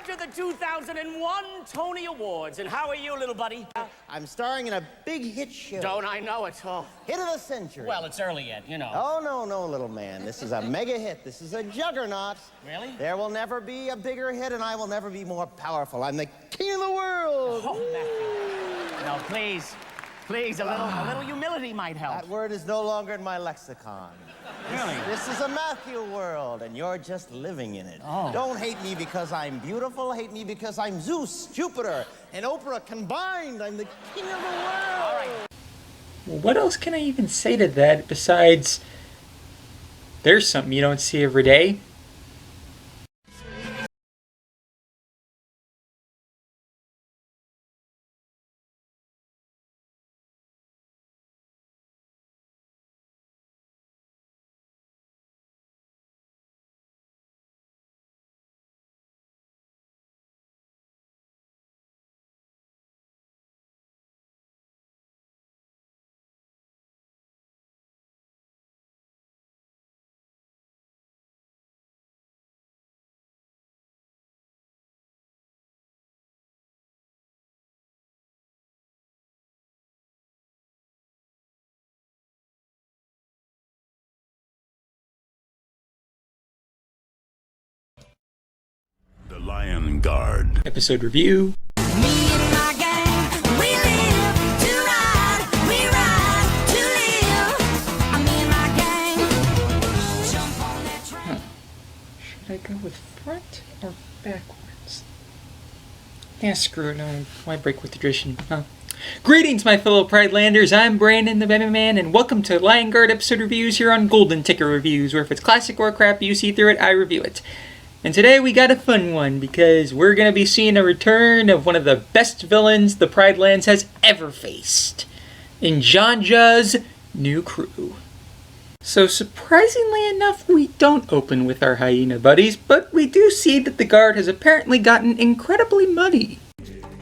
after the 2001 Tony Awards. And how are you, little buddy? I'm starring in a big hit show. Don't I know it? Oh. Hit of the century. Well, it's early yet, you know. Oh, no, little man. This is a mega hit. This is a juggernaut. Really? There will never be a bigger hit, and I will never be more powerful. I'm the king of the world. Oh, Matthew. No, please. Please, a little humility might help. That word is no longer in my lexicon. Really? This is a Matthew world, and you're just living in it. Oh. Don't hate me because I'm beautiful. Hate me because I'm Zeus, Jupiter, and Oprah combined. I'm the king of the world. All right. Well, what else can I even say to that besides there's something you don't see every day? The Lion Guard. Episode review. Me and my gang, we live to ride, we ride to live. Me and my gang, jump on that train. Should I go with front or backwards? Yeah, screw it. No, why break with tradition? Huh? Greetings, my fellow Pridelanders. I'm Brandon, the BAMBI Man, and welcome to Lion Guard episode reviews here on Golden Ticket Reviews, where if it's classic or crap, you see through it, I review it. And today we got a fun one, because we're going to be seeing a return of one of the best villains the Pride Lands has ever faced, in JANJA'S new crew. So surprisingly enough, we don't open with our hyena buddies, but we do see that the guard has apparently gotten incredibly muddy.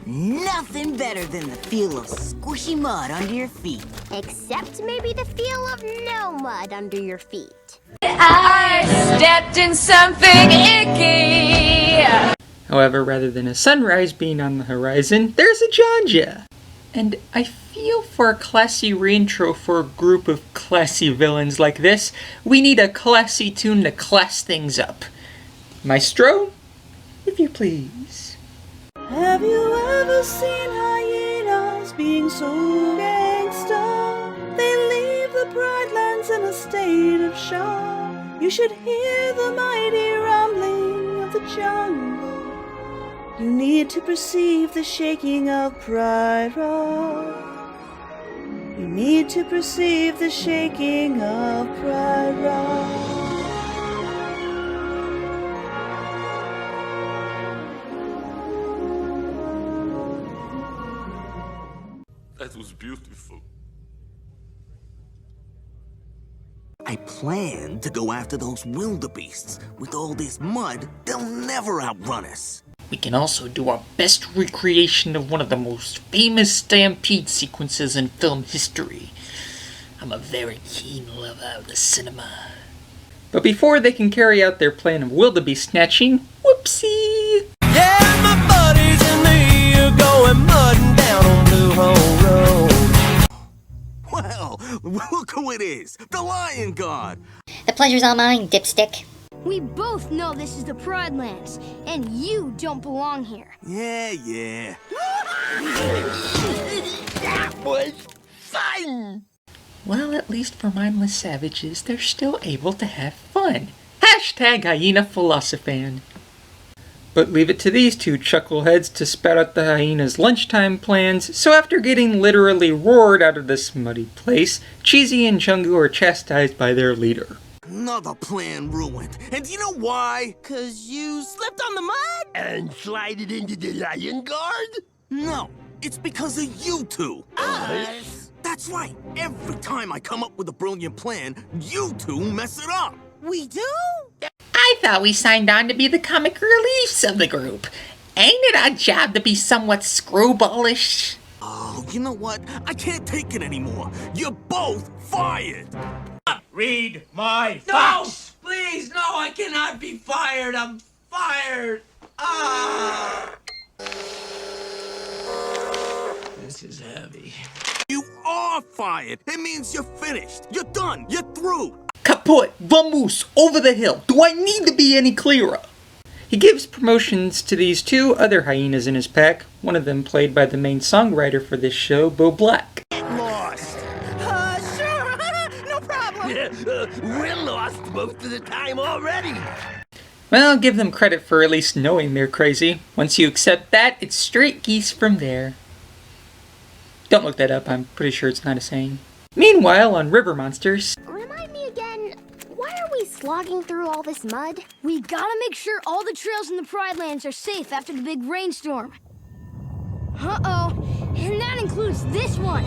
Nothing better than the feel of squishy mud under your feet. Except maybe the feel of no mud under your feet. I stepped in something icky. However, rather than a sunrise being on the horizon, there's a JANJA. And I feel for a classy reintro for a group of classy villains like this, we need a classy tune to class things up. Maestro, if you please. Have you ever seen hyenas being so gangsta? They leave the Pride Lands in a state of shock. You should hear the mighty rumbling of the jungle. You need to perceive the shaking of Pride Rock. You need to perceive the shaking of Pride Rock. That was beautiful. I plan to go after those wildebeests. With all this mud, they'll never outrun us. We can also do our best recreation of one of the most famous Stampede sequences in film history. I'm a very keen lover of the cinema. But before they can carry out their plan of wildebeest snatching, whoopsie! Yeah, my buddies and me are going mudding down on Blue Hole Road. Well, look who it is, the Lion Guard. The pleasure's all mine, Dipstick. We both know this is the Pride Lands, and you don't belong here. Yeah. That was fun! Well, at least for mindless savages, they're still able to have fun. Hashtag hyena philosophan. But leave it to these two chuckleheads to spout out the hyena's lunchtime plans, so after getting literally roared out of this muddy place, Cheesy and Chungu are chastised by their leader. Another plan ruined. And do you know why? 'Cause you slipped on the mud? And slided into the Lion Guard? No, it's because of you two. Us? That's right. Every time I come up with a brilliant plan, you two mess it up. We do? I thought we signed on to be the comic reliefs of the group. Ain't it our job to be somewhat screwballish? Oh, you know what? I can't take it anymore. You're both fired. Read my No! thoughts. Please, no, I cannot be fired. I'm fired. This is heavy. You are fired. It means you're finished. You're done. You're through. Kaput! Vamos! Over the hill! Do I need to be any clearer? He gives promotions to these two other hyenas in his pack, one of them played by the main songwriter for this show, Bo Black. Lost. Sure, no problem. We're lost most of the time already. Well, I'll give them credit for at least knowing they're crazy. Once you accept that, it's straight geese from there. Don't look that up, I'm pretty sure it's not a saying. Meanwhile, on River Monsters... Remind me again, why are we slogging through all this mud? We gotta make sure all the trails in the Pride Lands are safe after the big rainstorm. Uh-oh, and that includes this one.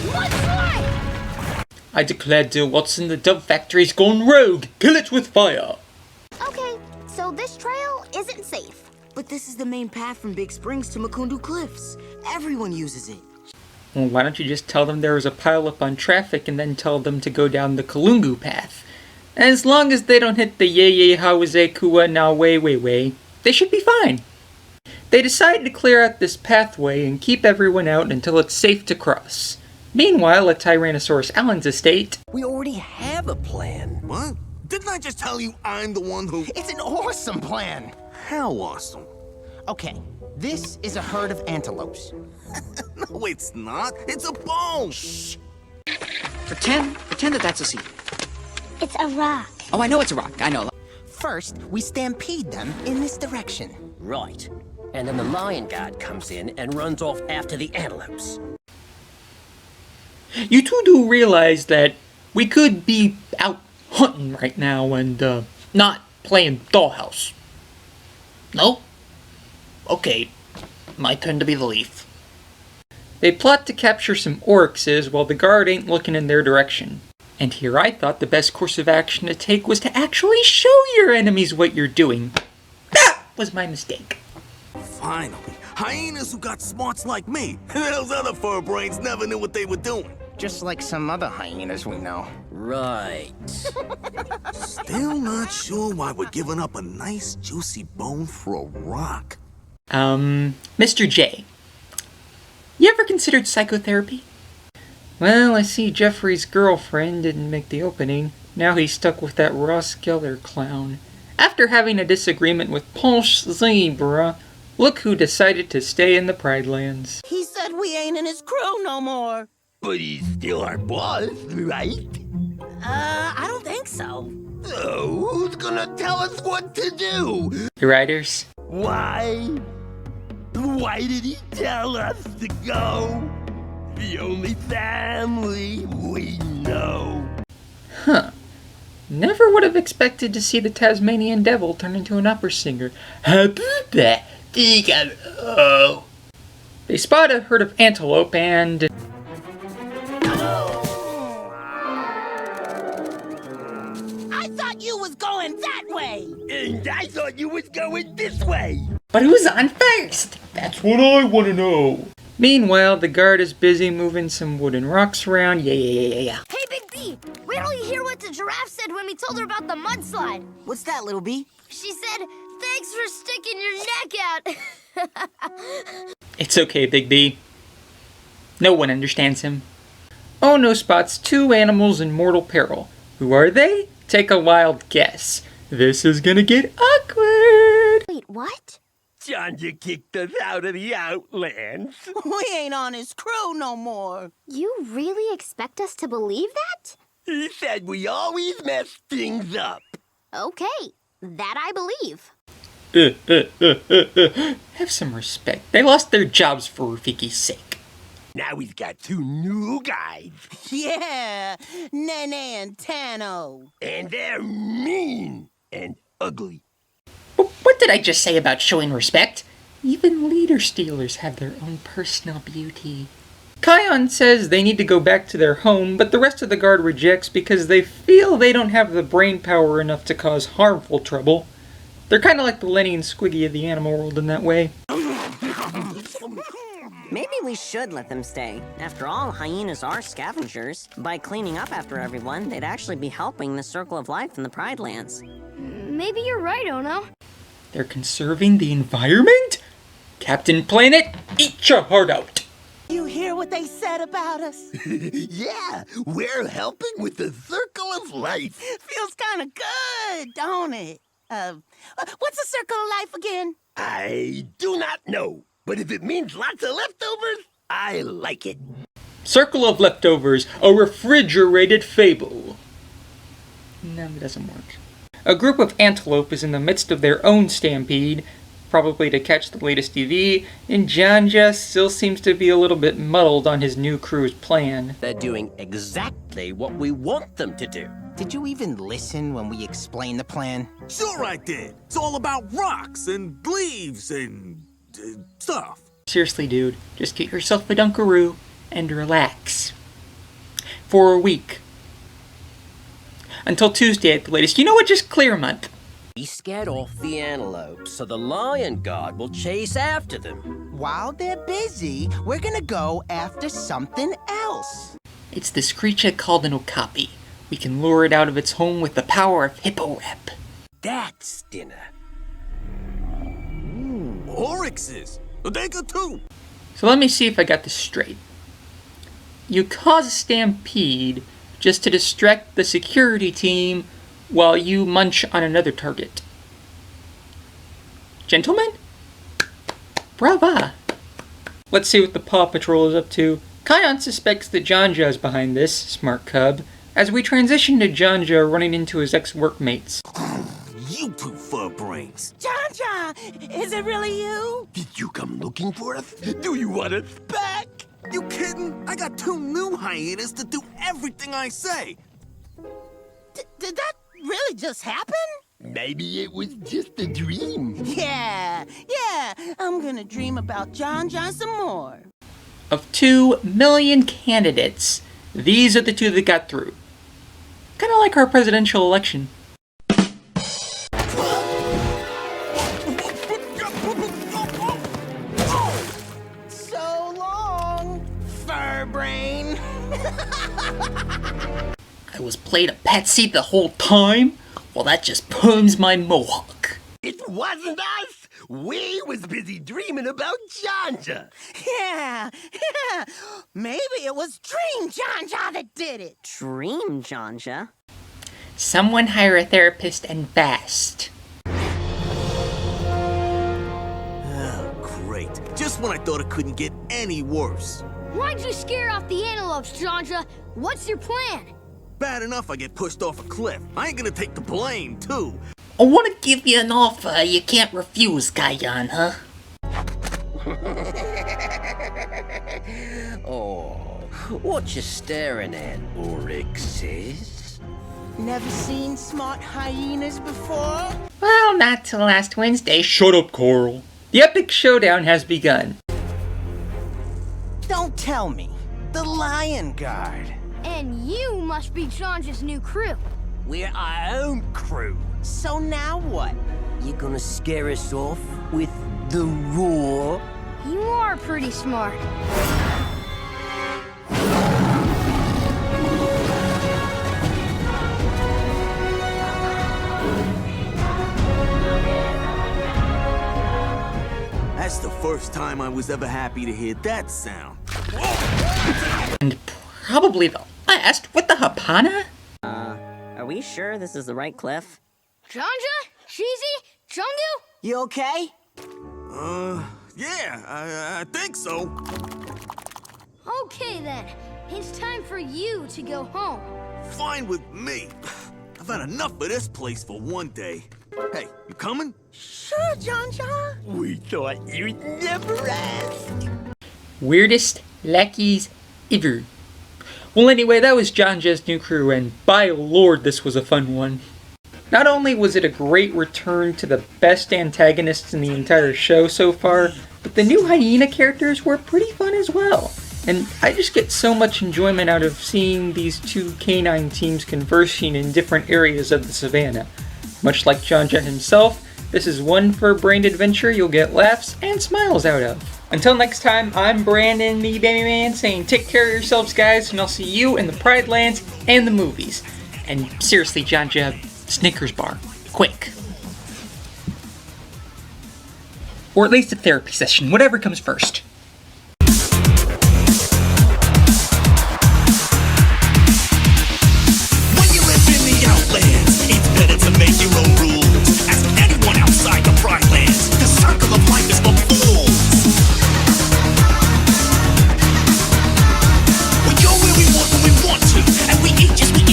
Mudslide! I declare dear Watson, the Dove Factory's gone rogue! Kill it with fire! Okay, so this trail isn't safe. But this is the main path from Big Springs to Makundu Cliffs. Everyone uses it. Well, why don't you just tell them there was a pileup on traffic and then tell them to go down the Kalungu path? As long as they don't hit the Ye Hawaze Kua Na Way, they should be fine. They decide to clear out this pathway and keep everyone out until it's safe to cross. Meanwhile, at Tyrannosaurus Allen's estate... We already have a plan. What? Didn't I just tell you I'm the one who... It's an awesome plan. How awesome? Okay, this is a herd of antelopes. No, it's not. It's a bone. Shh. Pretend that that's a seed. It's a rock. Oh, I know it's a rock. I know. First, we stampede them in this direction. Right. And then the lion guard comes in and runs off after the antelopes. You two do realize that we could be out hunting right now and, not playing dollhouse. No? Okay. My turn to be the leaf. They plot to capture some oryxes while the guard ain't looking in their direction. And here I thought the best course of action to take was to actually show your enemies what you're doing. That was my mistake. Finally, hyenas who got smarts like me. Those other fur brains never knew what they were doing. Just like some other hyenas we know. Right. Still not sure why we're giving up a nice juicy bone for a rock. Mr. J. You ever considered psychotherapy? Well, I see Jeffrey's girlfriend didn't make the opening. Now he's stuck with that Ross Geller clown. After having a disagreement with Ponch Zebra, look who decided to stay in the Pride Lands. He said we ain't in his crew no more. But he's still our boss, right? I don't think so. So, who's gonna tell us what to do? The writers? Why? Why did he tell us to go? The only family we know. Huh. Never would have expected to see the Tasmanian Devil turn into an opera singer. Deegan. Oh. They spot a herd of antelope and... I thought you was going that way. And I thought you was going this way. But who's on first? That's what I want to know. Meanwhile, the guard is busy moving some wooden rocks around. Yeah. Hey, Big B! Wait till you hear what the giraffe said when we told her about the mudslide. What's that, little B? She said, thanks for sticking your neck out. It's okay, Big B. No one understands him. Oh no spots two animals in mortal peril. Who are they? Take a wild guess. This is gonna get awkward. Wait, what? Janja kicked us out of the Outlands. We ain't on his crew no more. You really expect us to believe that? He said we always mess things up. Okay, that I believe. Have some respect. They lost their jobs for Rafiki's sake. Now he's got two new guys. Yeah, Nene and Tano. And they're mean and ugly. What did I just say about showing respect? Even leader stealers have their own personal beauty. Kion says they need to go back to their home, but the rest of the guard rejects because they feel they don't have the brain power enough to cause harmful trouble. They're kind of like the Lenny and Squiggy of the animal world in that way. Maybe we should let them stay. After all, hyenas are scavengers. By cleaning up after everyone, they'd actually be helping the circle of life in the Pride Lands. Maybe you're right, Ono. They're conserving the environment? Captain Planet, eat your heart out. You hear what they said about us? Yeah, we're helping with the circle of life. Feels kind of good, don't it? What's the circle of life again? I do not know, but if it means lots of leftovers, I like it. Circle of Leftovers, a refrigerated fable. No, that doesn't work. A group of antelope is in the midst of their own stampede, probably to catch the latest TV, and JANJA still seems to be a little bit muddled on his new crew's plan. They're doing exactly what we want them to do. Did you even listen when we explained the plan? Sure I did. It's all about rocks and leaves and stuff. Seriously, dude, just get yourself a Dunkaroo and relax. For a week. Until Tuesday at the latest. You know what? Just clear a month. He scared off the antelopes, so the lion guard will chase after them. While they're busy, we're gonna go after something else. It's this creature called an okapi. We can lure it out of its home with the power of hippo rep. That's dinner. Oryxes. They go too. So let me see if I got this straight. You cause a stampede just to distract the security team while you munch on another target. Gentlemen? Brava! Let's see what the Paw Patrol is up to. Kion suspects that JANJA'S behind this, smart cub, as we transition to JANJA running into his ex-workmates. You two fur brains. JANJA, is it really you? Did you come looking for us? Do you want us back? You kidding? I got 2 new hyenas to do everything I say. Did that really just happen? Maybe it was just a dream. Yeah, I'm gonna dream about JANJA some more. Of 2 million candidates, these are the 2 that got through. Kinda like our presidential election. So long, fur brain. I was played a pet seat the whole time? Well, that just perms my mohawk. It wasn't us. We was busy dreaming about JANJA. Yeah. Maybe it was Dream JANJA that did it. Dream JANJA? Someone hire a therapist and fast. Oh, great. Just when I thought it couldn't get any worse. Why'd you scare off the antelopes, JANJA? What's your plan? Bad enough I get pushed off a cliff. I ain't gonna take the blame, too. I want to give you an offer you can't refuse, Kion, huh? Oh, what you staring at, Oryxes? Never seen smart hyenas before? Well, not till last Wednesday. Shut up, Coral. The epic showdown has begun. Don't tell me. The Lion Guard. And you must be JANJA'S new crew. We're our own crew. So now what? You gonna scare us off with the roar? You are pretty smart. That's the first time I was ever happy to hear that sound. And probably the last. What the Hapana? Are we sure this is the right cliff? JANJA? Cheesy? Chungu? You okay? Yeah, I think so. Okay then. It's time for you to go home. Fine with me. I've had enough of this place for one day. Hey, you coming? Sure, JANJA. We thought you'd never ask. Weirdest lackeys ever. Well, anyway, that was JANJA'S new crew, and by lord, this was a fun one. Not only was it a great return to the best antagonists in the entire show so far, but the new hyena characters were pretty fun as well. And I just get so much enjoyment out of seeing these 2 canine teams conversing in different areas of the savannah. Much like JANJA himself, this is one fur-brained adventure you'll get laughs and smiles out of. Until next time, I'm Brandon the Baby Man saying take care of yourselves, guys, and I'll see you in the Pride Lands and the movies. And seriously, JANJA, Snickers bar. Quick. Or at least a therapy session, whatever comes first. When you live in the outlands, it's better to make your own rules. Ask anyone outside the Pride Lands. The circle of life is for fools. We go where we want when we want to, and we eat as we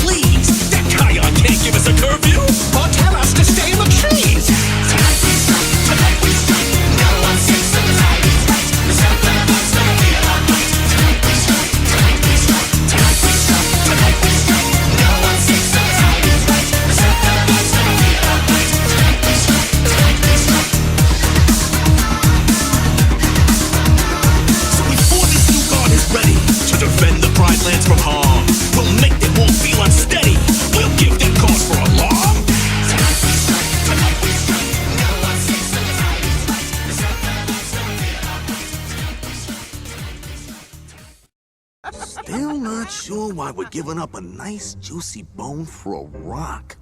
please. That Kion can't give us a curfew or tell us to stay in the trees. Tonight we strike, tonight we strike. No one sits on the side is right. The circle of life's gonna feel alright. Tonight we strike, tonight we strike. Tonight we strike, tonight we strike. No one sits on the side is right. The circle of life's gonna feel alright. Tonight we strike, tonight we strike. So before this new guard is ready to defend the Pride Lands from harm, we'll make them all feel unsteady. We'll give them cause for alarm. Tonight we strike, tonight we strike. No one sits on the side is right. The circle of life's gonna feel alright. Tonight we strike, tonight we strike. Still not sure why we're giving up a nice juicy bone for a rock.